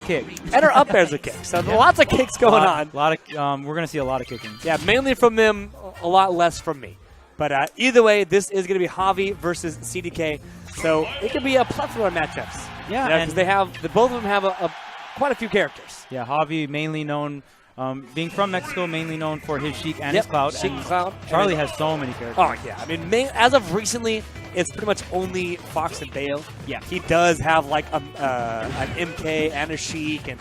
kick. And our up airs a kick. So lots of kicks going on. We're going to see a lot of kicking. Yeah, mainly from them, a lot less from me. But either way, this is going to be Javi versus CDK. So it could be a plethora of matchups. Yeah, because both of them have quite a few characters. Yeah, Javi mainly known, being from Mexico, mainly known for his Sheik and his Cloud. Sheik and Cloud. Charlie has so many characters. Oh, yeah. I mean, as of recently, it's pretty much only Fox and Bale. Yeah. He does have like an MK and a Sheik and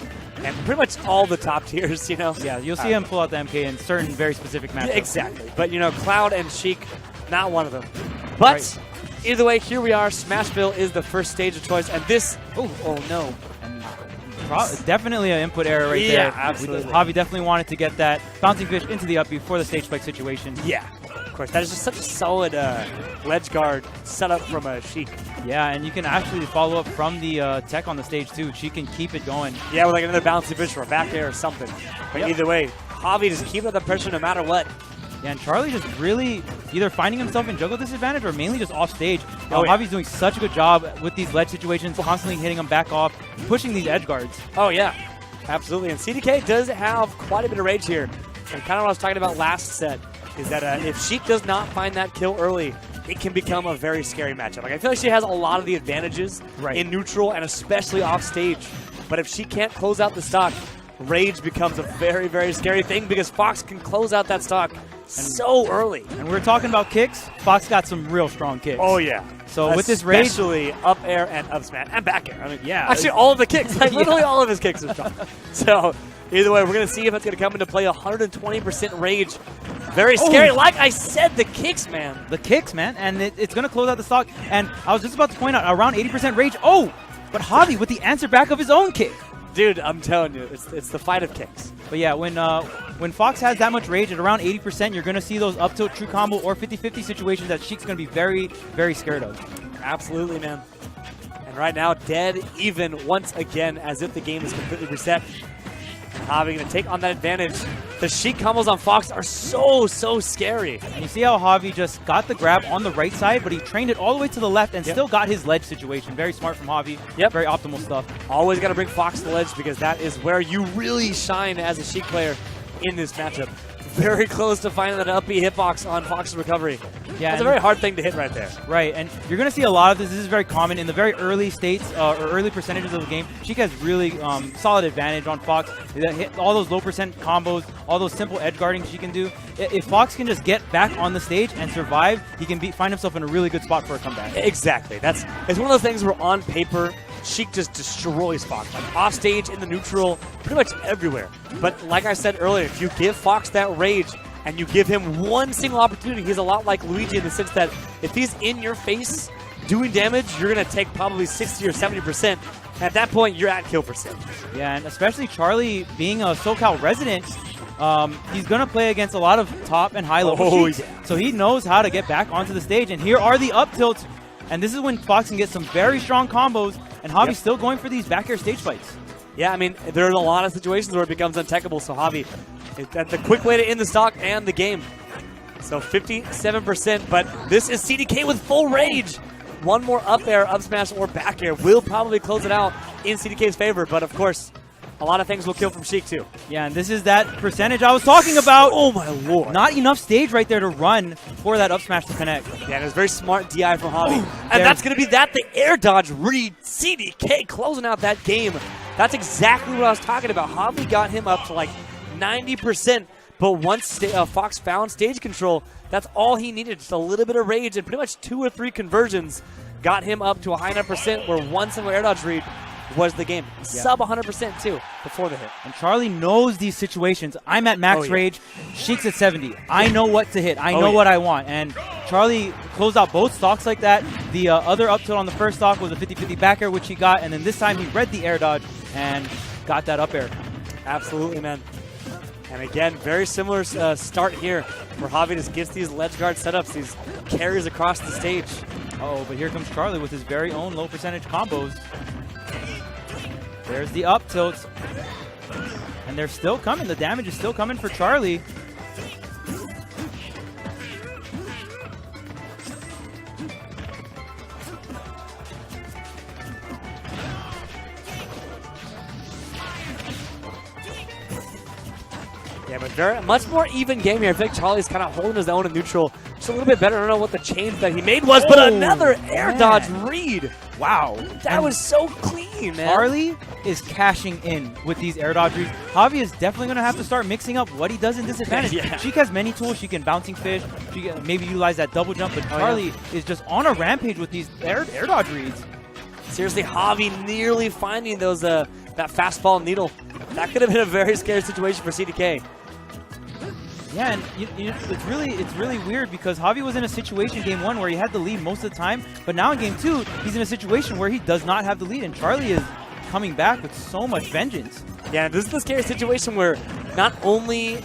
pretty much all the top tiers, you know? Yeah, you'll see him pull out the MK in certain very specific matchups. Yeah, exactly. But, you know, Cloud and Sheik, not one of them. But either way, here we are. Smashville is the first stage of choice. And this, oh no. Definitely an input error right there. Yeah, absolutely. Javi definitely wanted to get that bouncing fish into the up before the stage spike situation. Yeah, of course. That is just such a solid ledge guard setup from a Sheik. Yeah, and you can actually follow up from the tech on the stage too. She can keep it going. Yeah, with like another bouncing fish or a back air or something. But either way, Javi just keep up the pressure no matter what. Yeah, and Charlie just really either finding himself in juggle disadvantage or mainly just off stage. Javi's doing such a good job with these ledge situations, constantly hitting them back off, pushing these edge guards. Oh, yeah. Absolutely. And CDK does have quite a bit of rage here. And kind of what I was talking about last set is that if Sheik does not find that kill early, it can become a very scary matchup. Like, I feel like she has a lot of the advantages in neutral and especially off stage. But if she can't close out the stock, rage becomes a very, very scary thing because Fox can close out that stock so early. And we're talking about kicks. Fox got some real strong kicks. Oh, yeah. So with this rage, especially up air and up smash and back air. I mean, yeah. Actually, all of the kicks. Like, literally all of his kicks are strong. So either way, we're going to see if it's going to come into play. 120% rage. Very scary. Like I said, the kicks, man. The kicks, man. And it's going to close out the stock. And I was just about to point out, around 80% rage. Oh, but Javi with the answer back of his own kick. Dude, I'm telling you, it's the fight of kicks. But yeah, when Fox has that much rage at around 80%, you're going to see those up tilt true combo or 50-50 situations that Sheik's going to be very, very scared of. Absolutely, man. And right now, dead even once again, as if the game is completely reset. Javi going to take on that advantage. The Sheik combos on Fox are so scary. And you see how Javi just got the grab on the right side, but he trained it all the way to the left and still got his ledge situation. Very smart from Javi. Yep. Very optimal stuff. Always got to bring Fox to the ledge because that is where you really shine as a Sheik player in this matchup. Very close to finding that up B hitbox on Fox's recovery. Yeah, that's a very hard thing to hit right there. Right, and you're going to see a lot of this. This is very common in the very early states or early percentages of the game. Sheik has really solid advantage on Fox. Hit all those low percent combos, all those simple edge guarding she can do. If Fox can just get back on the stage and survive, he can find himself in a really good spot for a comeback. Exactly. It's one of those things where on paper, Sheik just destroys Fox. Like off stage, in the neutral, pretty much everywhere. But like I said earlier, if you give Fox that rage and you give him one single opportunity, he's a lot like Luigi in the sense that if he's in your face doing damage, you're going to take probably 60 or 70%. At that point, you're at kill percent. Yeah, and especially Charlie being a SoCal resident, he's going to play against a lot of top and high level Sheiks. Yeah. So he knows how to get back onto the stage. And here are the up tilts. And this is when Fox can get some very strong combos. And Javi's still going for these back air stage fights. Yeah, I mean, there's a lot of situations where it becomes untechable. So Javi, that's a quick way to end the stock and the game. So 57%, but this is CDK with full rage. One more up air, up smash, or back air will probably close it out in CDK's favor. But of course, a lot of things will kill from Sheik too. Yeah, and this is that percentage I was talking about. Oh my lord. Not enough stage right there to run for that up smash to connect. Yeah, and it was very smart DI from Javi. And that's going to be that, the air dodge read. CDK closing out that game. That's exactly what I was talking about. Javi got him up to like 90%. But once Fox found stage control, that's all he needed. Just a little bit of rage and pretty much 2 or 3 conversions got him up to a high 9% where one single air dodge read was the game. Yeah. Sub 100% too before the hit. And Charlie knows these situations. I'm at max rage. Sheik's at 70. I know what to hit. I know what I want. And Charlie closed out both stocks like that. The other up tilt on the first stock was a 50-50 back air, which he got. And then this time he read the air dodge and got that up air. Absolutely, man. And again, very similar start here where Javi just gets these ledge guard setups, these carries across the stage. But here comes Charlie with his very own low percentage combos. There's the up tilts. And they're still coming. The damage is still coming for Charlie. Yeah, but very much more even game here. I think Charlie's kind of holding his own in neutral. Just a little bit better. I don't know what the change that he made was, but another air dodge read. Wow. That was so clean, man. Charlie is cashing in with these air dodge reads. Javi is definitely going to have to start mixing up what he does in disadvantage. Yeah. Sheik has many tools. She can bouncing fish. She can maybe utilize that double jump, but Charlie is just on a rampage with these air dodge reads. Seriously, Javi nearly finding those that fastball needle. That could have been a very scary situation for CDK. Yeah, and it's really weird because Javi was in a situation game 1 where he had the lead most of the time, but now in game 2, he's in a situation where he does not have the lead, and Charlie is coming back with so much vengeance. Yeah, this is the scary situation where not only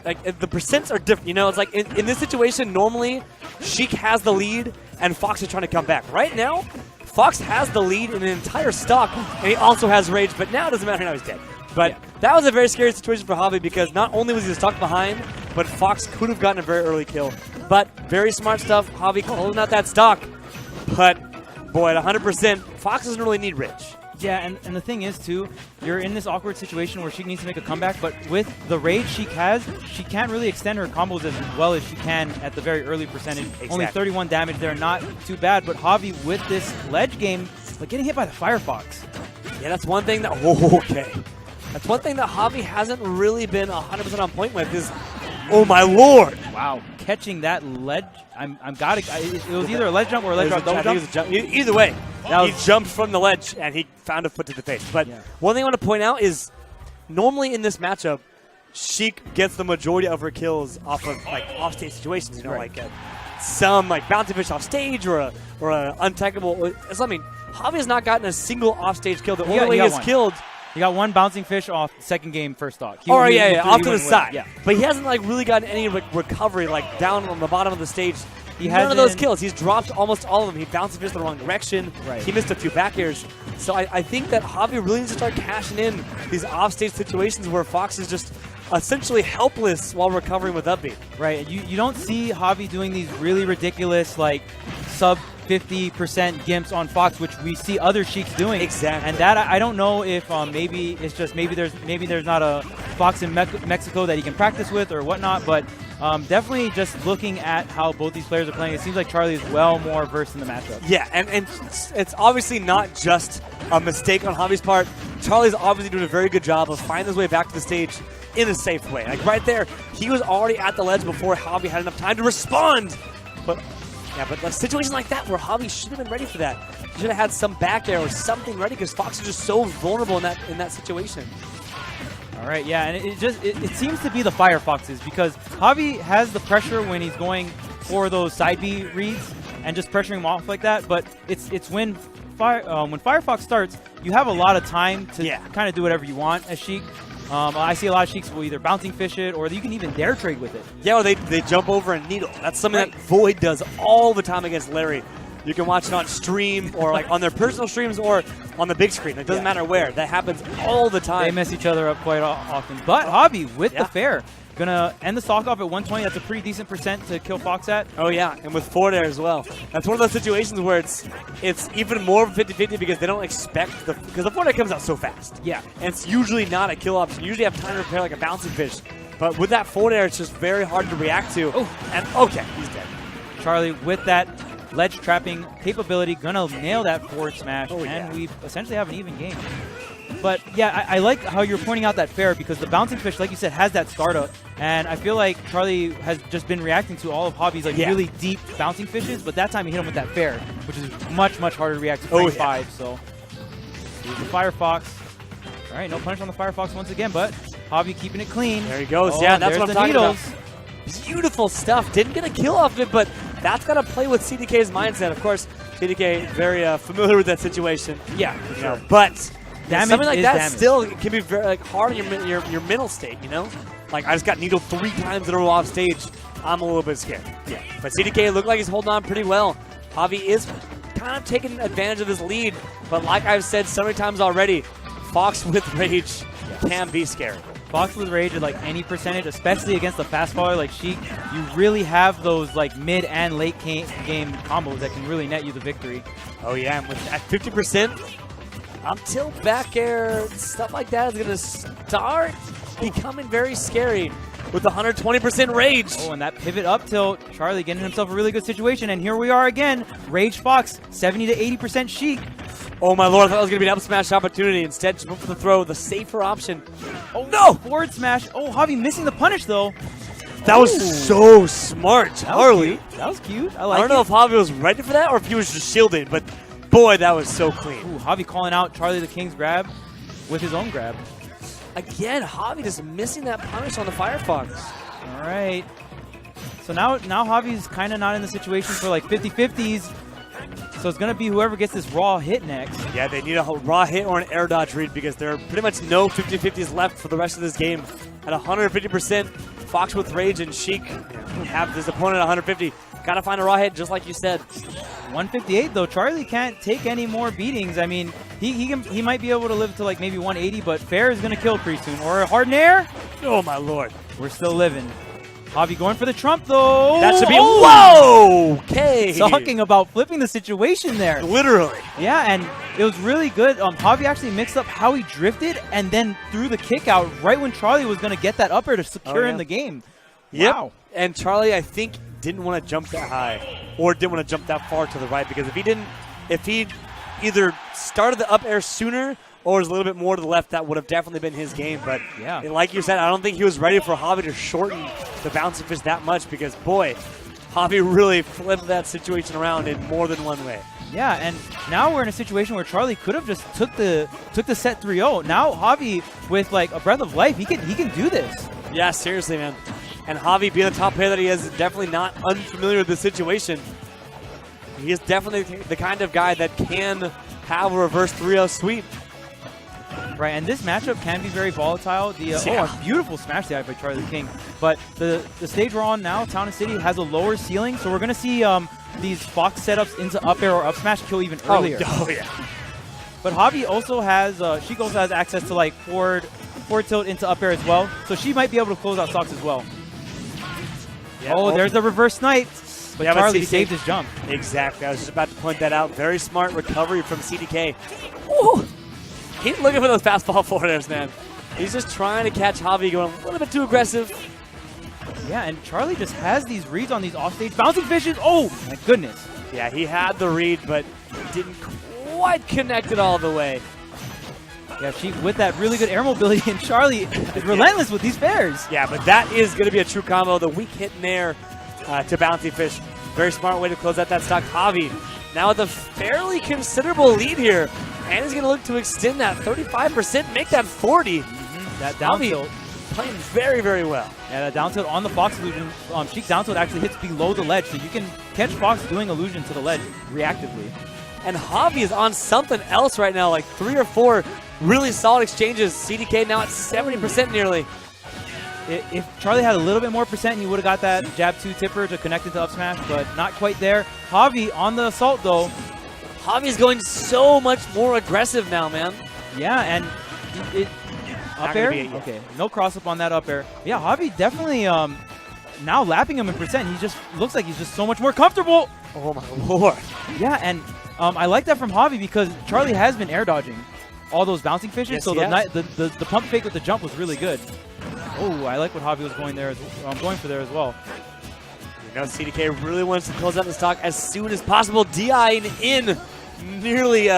like the percents are different. You know, it's like in this situation, normally Sheik has the lead and Fox is trying to come back. Right now, Fox has the lead in an entire stock, and he also has rage, but now it doesn't matter, now he's dead. But that was a very scary situation for Javi because not only was he stuck behind, but Fox could have gotten a very early kill. But very smart stuff. Javi closing out that stock. But, boy, at 100%, Fox doesn't really need rage. Yeah, and the thing is, too, you're in this awkward situation where she needs to make a comeback, but with the rage she has, she can't really extend her combos as well as she can at the very early percentage. Exactly. Only 31 damage there, not too bad, but Javi with this ledge game, like getting hit by the Firefox. Yeah, that's one thing that, That's one thing that Javi hasn't really been 100% on point with is, oh my lord! Wow, catching that ledge, it was either a ledge jump or a ledge drop double jump. Either way, he jumped from the ledge and he found a foot to the face. But one thing I want to point out is, normally in this matchup, Sheik gets the majority of her kills off of like off-stage situations. You know, like some like bouncy fish off stage or a untackable. So, I mean, Javi has not gotten a single off-stage kill. The only way he has killed. He got one bouncing fish off second game first stock. Off to the side. Yeah. But he hasn't like really gotten any recovery like down on the bottom of the stage. None of those kills. He's dropped almost all of them. He bounced fish the wrong direction. Right. He missed a few back airs. So I think that Javi really needs to start cashing in these off-stage situations where Fox is just essentially helpless while recovering with up B. Right. You don't see Javi doing these really ridiculous like sub 50% gimps on Fox, which we see other Sheiks doing. Exactly. And that I don't know if maybe it's just maybe there's not a Fox in Mexico that he can practice with or whatnot, but definitely just looking at how both these players are playing, it seems like Charlie is well more versed in the matchup. Yeah, and it's obviously not just a mistake on Javi's part. Charlie's obviously doing a very good job of finding his way back to the stage in a safe way. Like right there, he was already at the ledge before Javi had enough time to respond. But a situation like that where Javi should have been ready for that. He should have had some back air or something ready because Fox is just so vulnerable in that situation. All right, yeah, and it seems to be the Firefoxes because Javi has the pressure when he's going for those side B reads and just pressuring him off like that. But it's when Firefox starts, you have a lot of time to kind of do whatever you want as Sheik. I see a lot of Sheiks will either bouncing fish it or you can even dare trade with it. Yeah, or they jump over a needle. That's something that Void does all the time against Larry. You can watch it on stream or like on their personal streams or on the big screen. It doesn't matter where. That happens all the time. They mess each other up quite often. But Javi with the fair. Gonna end the stock off at 120. That's a pretty decent percent to kill Fox at. Oh yeah, and with forward air as well. That's one of those situations where it's even more of a 50-50 because they don't expect because the forward air comes out so fast. Yeah. And it's usually not a kill option. You usually have time to prepare like a bouncing fish. But with that forward air, it's just very hard to react to. Oh. And okay, he's dead. Charlie with that ledge trapping capability, gonna nail that forward smash, and we essentially have an even game. But yeah, I like how you're pointing out that fair because the bouncing fish, like you said, has that startup, and I feel like Charlie has just been reacting to all of Javi's like really deep bouncing fishes, but that time he hit him with that fair, which is much harder to react to frame 5. So here's the Firefox. All right, no punish on the Firefox once again, but Javi keeping it clean. There he goes. Oh, yeah, that's what I'm talking about. Beautiful stuff. Didn't get a kill off of it, but that's got to play with CDK's mindset. Of course, CDK very familiar with that situation. Yeah, you know, but something like that damage. still can be very hard on your mental state. You know, like I just got needled 3 times in a row off stage. I'm a little bit scared. Yeah, but CDK looked like he's holding on pretty well. Javi is kind of taking advantage of his lead, but like I've said so many times already, Fox with rage can be scary. Fox with rage at like any percentage, especially against a fast faller like Sheik, you really have those like mid and late game combos that can really net you the victory. Oh yeah, and with at 50%, until back air, stuff like that is going to start becoming very scary. with 120% rage. Oh, and that pivot up tilt, Charlie getting himself a really good situation. And here we are again. Rage Fox, 70 to 80% Sheik. Oh my lord, I thought it was going to be an up smash opportunity. Instead, just went for the throw, the safer option. Oh no! Forward smash. Oh, Javi missing the punish though. That was so smart, Charlie. That was cute. I like I don't know if Javi was ready for that or if he was just shielding, but boy, that was so clean. Ooh, Javi calling out Charlie the King's grab with his own grab. Again, Javi just missing that punish on the Firefox. All right. So now Javi's kind of not in the situation for like 50-50s. So it's going to be whoever gets this raw hit next. Yeah, they need a raw hit or an air dodge read because there are pretty much no 50-50s left for the rest of this game. At 150%, Fox with Rage and Sheik have this opponent at 150. Got to find a raw hit, just like you said. 158 though. Charlie can't take any more beatings. I mean, he might be able to live to like maybe 180, but Fair is going to kill pretty soon. Or a hardened air. Oh my lord. We're still living. Javi going for the trump though. That should be whoa. Okay. Talking about flipping the situation there. Literally. Yeah, and it was really good. Javi actually mixed up how he drifted and then threw the kick out right when Charlie was going to get that upper to secure in the game. Yep. Wow. And Charlie, I think, didn't want to jump that high or didn't want to jump that far to the right because if he either started the up air sooner or was a little bit more to the left, that would have definitely been his game. But yeah, like you said, I don't think he was ready for Javi to shorten the bouncing fish that much because, boy, Javi really flipped that situation around in more than one way. Yeah, and now we're in a situation where Charlie could have just took the set 3-0. Now Javi, with like a breath of life, he can do this. Yeah, seriously, man. And Javi, being the top player that he is definitely not unfamiliar with the situation. He is definitely the kind of guy that can have a reverse 3-0 sweep. Right, and this matchup can be very volatile. A beautiful smash DI by Charlie the King. But the stage we're on now, Town and City, has a lower ceiling, so we're going to see these Fox setups into up air or up smash kill even earlier. Oh yeah. But Javi also has, Sheik also has access to like forward tilt into up air as well, so she might be able to close out stocks as well. Yeah, oh, there's the reverse snipe. But yeah, Charlie saved his jump. Exactly. I was just about to point that out. Very smart recovery from CDK. Ooh. He's looking for those fastball forwarders, man. He's just trying to catch Javi going a little bit too aggressive. Yeah, and Charlie just has these reads on these offstage bouncing fishes. Oh, my goodness. Yeah, he had the read, but didn't quite connect it all the way. Yeah, Sheik with that really good air mobility, and Charlie is relentless with these fairs. Yeah, but that is going to be a true combo. The weak hit in air to bouncy fish. Very smart way to close out that stock. Javi now with a fairly considerable lead here. And he's going to look to extend that 35%, make that 40. That down tilt playing very, very well. Yeah, that down tilt on the Fox illusion. Sheik's down tilt actually hits below the ledge, so you can catch Fox doing illusion to the ledge reactively. And Javi is on something else right now, like 3 or 4 really solid exchanges. CDK now at 70% nearly. If Charlie had a little bit more percent, he would have got that jab 2 tipper to connect into up smash, but not quite there. Javi on the assault though. Javi's going so much more aggressive now, man. Yeah, and up air? Okay, no cross up on that up air. Yeah, Javi definitely now lapping him in percent. He just looks like he's just so much more comfortable. Oh my lord. Yeah, and I like that from Javi because Charlie has been air dodging all those bouncing fishes, yes, so the pump fake with the jump was really good. Oh, I like what Javi was going there. Going for there as well. You know, CDK really wants to close out the stock as soon as possible. DIing in, nearly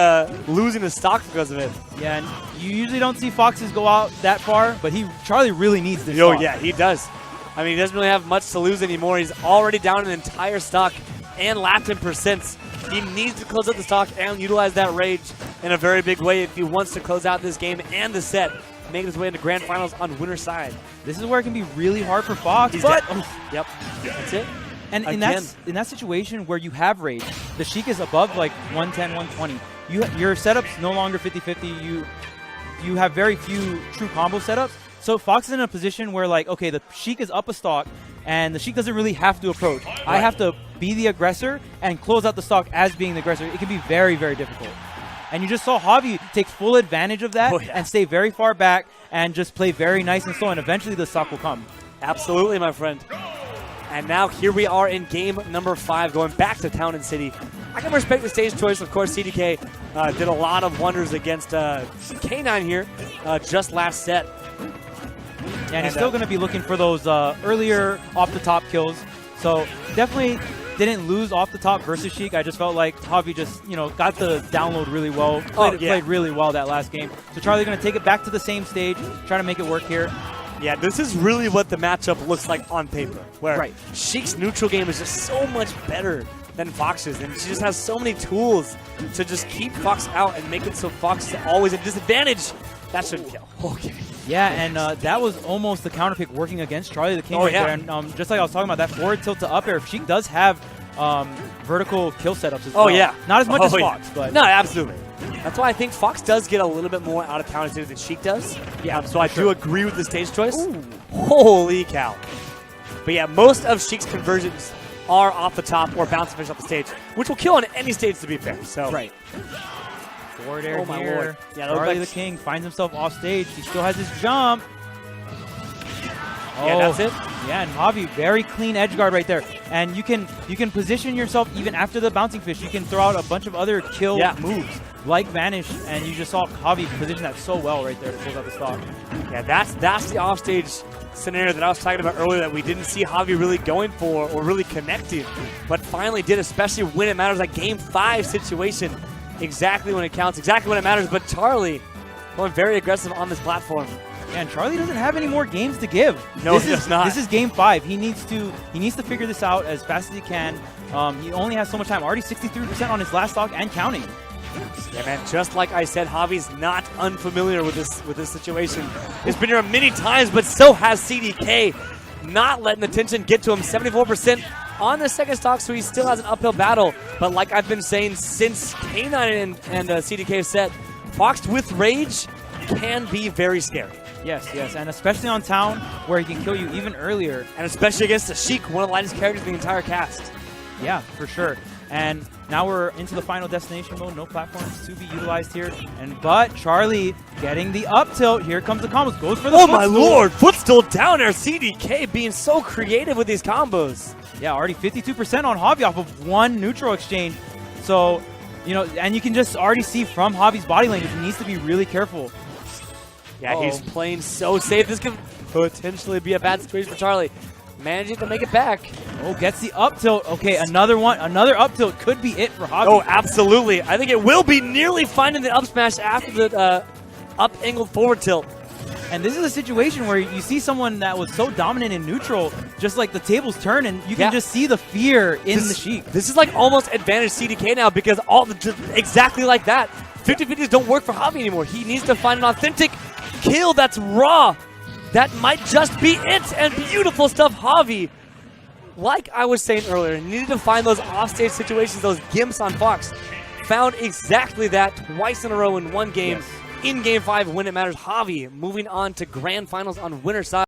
losing the stock because of it. Yeah, and you usually don't see Foxes go out that far, but Charlie really needs this stock. Yeah, he does. I mean, he doesn't really have much to lose anymore. He's already down an entire stock and lapped in percents. He needs to close out the stock and utilize that rage in a very big way if he wants to close out this game and the set, making his way into grand finals on winner's side. This is where it can be really hard for Fox. Yep, that's it. And in that situation where you have rage, the Sheik is above like 110, 120. Your setup's no longer 50-50. You have very few true combo setups. So Fox is in a position where like, okay, the Sheik is up a stock, and the Sheik doesn't really have to approach. Right. I have to be the aggressor and close out the stock as being the aggressor. It can be very, very difficult. And you just saw Javi take full advantage of that and stay very far back and just play very nice and slow, and eventually the stock will come. Absolutely, my friend. And now here we are in game number 5, going back to Town and City. I can respect the stage choice. Of course, CDK did a lot of wonders against K9 here just last set. Yeah, and he's still going to be looking for those earlier off-the-top kills. So definitely didn't lose off the top versus Sheik. I just felt like Javi just, got the download really well. Played really well that last game. So Charlie going to take it back to the same stage, try to make it work here. Yeah, this is really what the matchup looks like on paper, where Sheik's neutral game is just so much better than Fox's, and she just has so many tools to just keep Fox out and make it so Fox is always at disadvantage. That shouldn't kill. Okay. Yeah, and that was almost the counter pick working against Charliedaking right there. And just like I was talking about, that forward tilt to up air, Sheik does have vertical kill setups as well. Oh, yeah. Not as much as Fox, but... No, absolutely. That's why I think Fox does get a little bit more out of counter stage than Sheik does. Yeah, so I do agree with the stage choice. Ooh. Holy cow. But yeah, most of Sheik's conversions are off the top or bounce finish off the stage, which will kill on any stage, to be fair. So right. Forward air my here. Lord. Yeah, Charlie the King finds himself off stage. He still has his jump. Yeah, that's it. Yeah, and Javi, very clean edge guard right there. And you can position yourself even after the bouncing fish. You can throw out a bunch of other kill moves like Vanish, and you just saw Javi position that so well right there to close out the stock. Yeah, that's the offstage scenario that I was talking about earlier that we didn't see Javi really going for or really connecting, but finally did, especially when it matters, like Game 5 situation. Exactly when it counts, exactly when it matters. But Charlie going very aggressive on this platform. Yeah, and Charlie doesn't have any more games to give. No, he does not. This is Game 5. He needs to figure this out as fast as he can. He only has so much time. Already 63% on his last stock and counting. Yeah, man. Just like I said, Javi's not unfamiliar with this situation. He's been here many times, but so has CDK. Not letting the tension get to him. 74% on the second stock, so he still has an uphill battle. But like I've been saying since K9 and CDK set, Fox with Rage can be very scary. Yes, and especially on town where he can kill you even earlier. And especially against the Sheik, one of the lightest characters in the entire cast. Yeah, for sure. And now we're into the final destination mode. No platforms to be utilized here. But Charlie getting the up tilt. Here comes the combos. Goes for the footstool. My lord! Footstool down air. CDK being so creative with these combos. Yeah, already 52% on Javi off of one neutral exchange. So, and you can just already see from Javi's body language, he needs to be really careful. Yeah, he's playing so safe. This could potentially be a bad situation for Charlie. Managing to make it back. Oh, gets the up tilt. Okay, another one. Another up tilt could be it for Javi. Oh, absolutely. I think it will be, nearly finding the up smash after the up angled forward tilt. And this is a situation where you see someone that was so dominant in neutral, just like the tables turn, and you can just see the fear in the Sheik. This is like almost advantage CDK now, because exactly like that. 50-50s don't work for Javi anymore. He needs to find an authentic kill that's raw. That might just be it. And beautiful stuff, Javi. Like I was saying earlier, needed to find those offstage situations, those gimps on Fox. Found exactly that twice in a row in one game. In Game 5 when it matters. Javi moving on to grand finals on winner side.